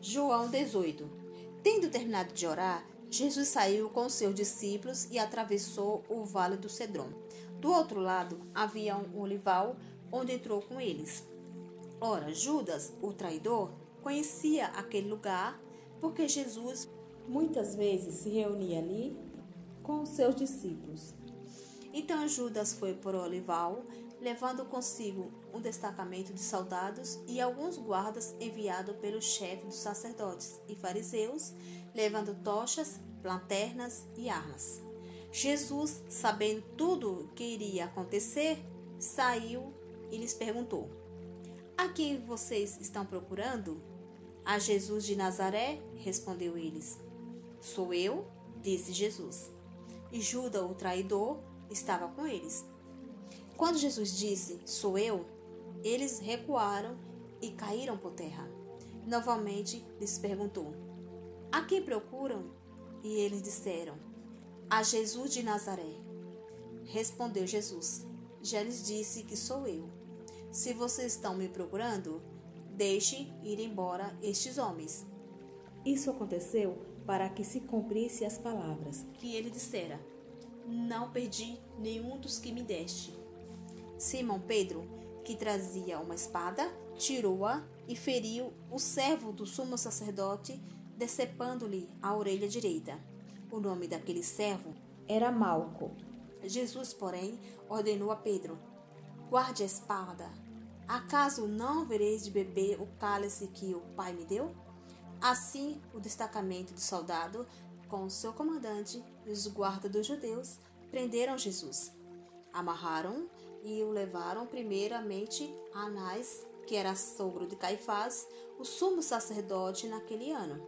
João 18. Tendo terminado de orar, Jesus saiu com os seus discípulos e atravessou o vale do Cedron. Do outro lado havia um olival, onde entrou com eles. Ora, Judas, o traidor, conhecia aquele lugar, porque Jesus muitas vezes se reunia ali com os seus discípulos. Então Judas foi para o olival, levando consigo um destacamento de soldados e alguns guardas enviados pelo chefe dos sacerdotes e fariseus, levando tochas, lanternas e armas. Jesus, sabendo tudo o que iria acontecer, saiu e lhes perguntou: a quem vocês estão procurando? A Jesus de Nazaré, respondeu eles. Sou eu, disse Jesus. E Judas, o traidor, estava com eles. Quando Jesus disse, sou eu, eles recuaram e caíram por terra. Novamente lhes perguntou: a quem procuram? E eles disseram: a Jesus de Nazaré. Respondeu Jesus: já lhes disse que sou eu. Se vocês estão me procurando, deixem ir embora estes homens. Isso aconteceu para que se cumprisse as palavras que ele dissera: não perdi nenhum dos que me deste. Simão Pedro, que trazia uma espada, tirou-a e feriu o servo do sumo sacerdote, decepando-lhe a orelha direita. O nome daquele servo era Malco. Jesus, porém, ordenou a Pedro: guarde a espada. Acaso não havereis de beber o cálice que o Pai me deu? Assim, o destacamento de soldado, com o seu comandante e os guardas dos judeus, prenderam Jesus. Amarraram e o levaram primeiramente a Anás, que era sogro de Caifás, o sumo sacerdote naquele ano.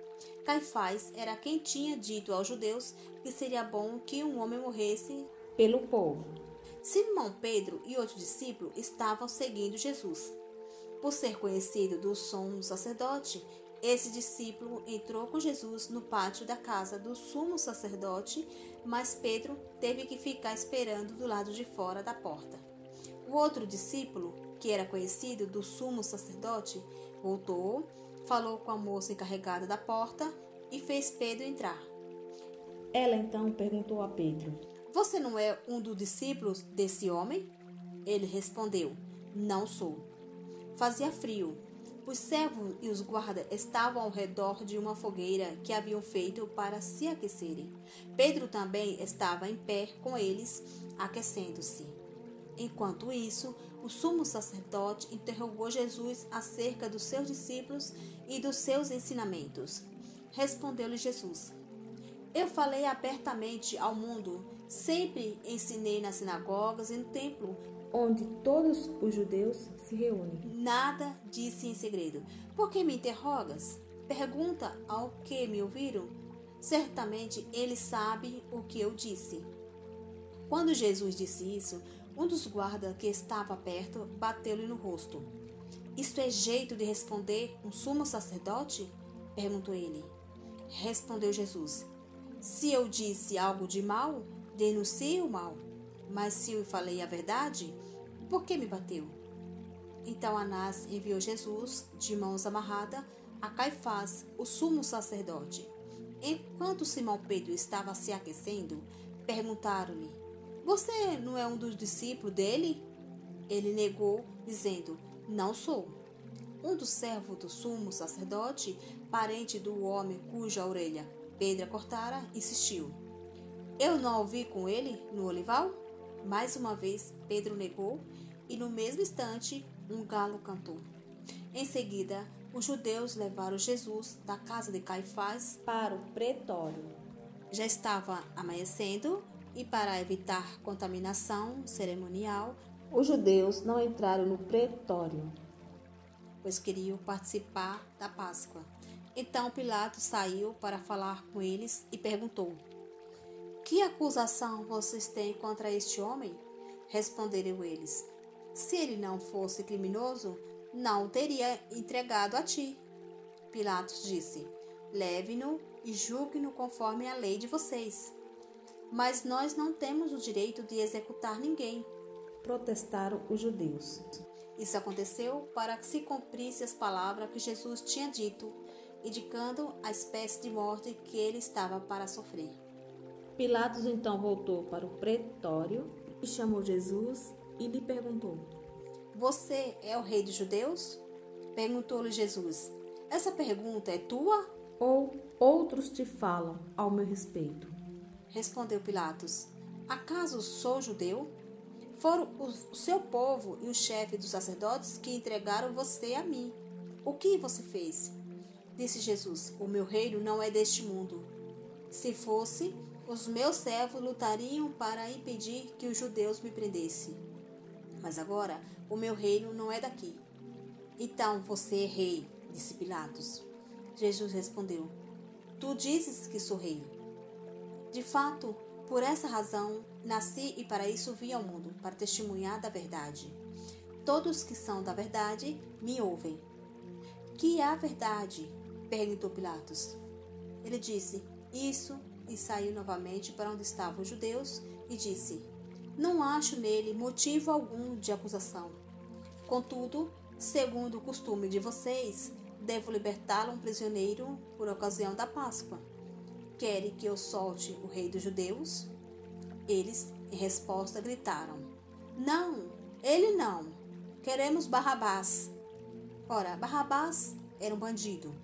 Caifás era quem tinha dito aos judeus que seria bom que um homem morresse pelo povo. Simão Pedro e outro discípulo estavam seguindo Jesus. Por ser conhecido do sumo sacerdote, esse discípulo entrou com Jesus no pátio da casa do sumo sacerdote, mas Pedro teve que ficar esperando do lado de fora da porta. O outro discípulo, que era conhecido do sumo sacerdote, voltou, falou com a moça encarregada da porta e fez Pedro entrar. Ela então perguntou a Pedro: você não é um dos discípulos desse homem? Ele respondeu: não sou. Fazia frio. Os servos e os guardas estavam ao redor de uma fogueira que haviam feito para se aquecerem. Pedro também estava em pé com eles, aquecendo-se. Enquanto isso, o sumo sacerdote interrogou Jesus acerca dos seus discípulos e dos seus ensinamentos. Respondeu-lhe Jesus: eu falei abertamente ao mundo, sempre ensinei nas sinagogas e no templo, onde todos os judeus se reúnem. Nada disse em segredo. Por que me interrogas? Pergunta ao que me ouviram. Certamente ele sabe o que eu disse. Quando Jesus disse isso, um dos guardas que estava perto bateu-lhe no rosto. Isto é jeito de responder um sumo sacerdote? Perguntou ele. Respondeu Jesus: se eu disse algo de mal, denuncie o mal. Mas se eu falei a verdade, por que me bateu? Então Anás enviou Jesus, de mãos amarradas, a Caifás, o sumo sacerdote. Enquanto Simão Pedro estava se aquecendo, perguntaram-lhe: você não é um dos discípulos dele? Ele negou, dizendo: não sou. Um dos servos do sumo sacerdote, parente do homem cuja orelha Pedro cortara, insistiu: eu não ouvi com ele no olival? Mais uma vez Pedro negou, e no mesmo instante um galo cantou. Em seguida, os judeus levaram Jesus da casa de Caifás para o pretório. Já estava amanhecendo e, para evitar contaminação cerimonial, os judeus não entraram no pretório, pois queriam participar da Páscoa. Então Pilatos saiu para falar com eles e perguntou: que acusação vocês têm contra este homem? Responderam eles: se ele não fosse criminoso, não o teria entregado a ti. Pilatos disse: leve-no e julgue-no conforme a lei de vocês. Mas nós não temos o direito de executar ninguém, protestaram os judeus. Isso aconteceu para que se cumprisse as palavras que Jesus tinha dito: indicando a espécie de morte que ele estava para sofrer. Pilatos então voltou para o pretório e chamou Jesus e lhe perguntou: Você é o rei dos judeus? Perguntou-lhe Jesus. Essa pergunta é tua? Ou outros te falam ao meu respeito? Respondeu Pilatos. Acaso sou judeu? Foram o seu povo e o chefe dos sacerdotes que entregaram você a mim. O que você fez? Disse Jesus. O meu reino não é deste mundo. Se fosse, os meus servos lutariam para impedir que os judeus me prendessem. Mas agora, o meu reino não é daqui. Então você é rei, disse Pilatos. Jesus respondeu: Tu dizes que sou rei. De fato, por essa razão, nasci e para isso vim ao mundo, para testemunhar da verdade. Todos que são da verdade me ouvem. Que é a verdade? Perguntou Pilatos. Ele disse isso e saiu novamente para onde estavam os judeus e disse: Não acho nele motivo algum de acusação. Contudo, segundo o costume de vocês, devo libertá-lo um prisioneiro por ocasião da Páscoa. Querem que eu solte o rei dos judeus? Eles, em resposta, gritaram: Não, ele não. Queremos Barrabás. Ora, Barrabás era um bandido.